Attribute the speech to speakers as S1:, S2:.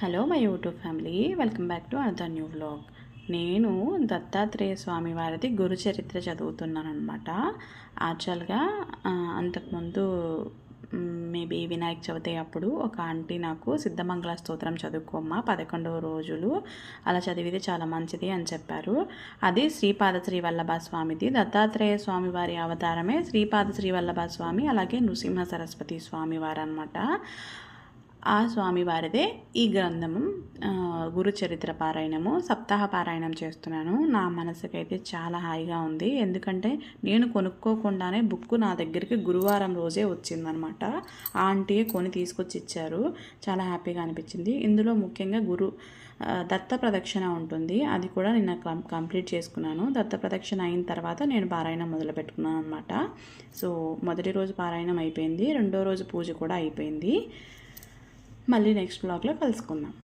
S1: Hello my YouTube family, welcome back to another new vlog. నేను దత్తాత్రేయ స్వామి వారిది గురు చరిత్ర చదువుతున్నాను అనమాట. యాక్చువల్గా అంతకుముందు మేబీ వినాయక చవితి అప్పుడు ఒక ఆంటీ నాకు సిద్ధమంగళ స్తోత్రం చదువుకోమ్మా 11 రోజులు అలా చదివితే చాలా మంచిది అని చెప్పారు. అది శ్రీపాద శ్రీ వల్లభ స్వామిది. దత్తాత్రేయ స్వామి వారి అవతారమే శ్రీపాద శ్రీ వల్లభ స్వామి, అలాగే నృసింహ సరస్వతి స్వామి వారు అనమాట. ఆ స్వామివారిదే ఈ గ్రంథము. గురు చరిత్ర పారాయణము, సప్తాహ పారాయణం చేస్తున్నాను. నా మనసుకైతే చాలా హాయిగా ఉంది. ఎందుకంటే నేను కొనుక్కోకుండానే బుక్ నా దగ్గరికి గురువారం రోజే వచ్చిందనమాట. ఆ ఆంటీయే కొని తీసుకొచ్చి ఇచ్చారు. చాలా హ్యాపీగా అనిపించింది. ఇందులో ముఖ్యంగా దత్త ప్రదక్షిణ ఉంటుంది. అది కూడా నిన్న కంప్లీట్ చేసుకున్నాను. దత్త ప్రదక్షిణ అయిన తర్వాత నేను పారాయణం మొదలు పెట్టుకున్నాను అనమాట. సో మొదటి రోజు పారాయణం అయిపోయింది, రెండో రోజు పూజ కూడా అయిపోయింది. మళ్ళీ నెక్స్ట్ బ్లాగ్లో కలుసుకుందాం.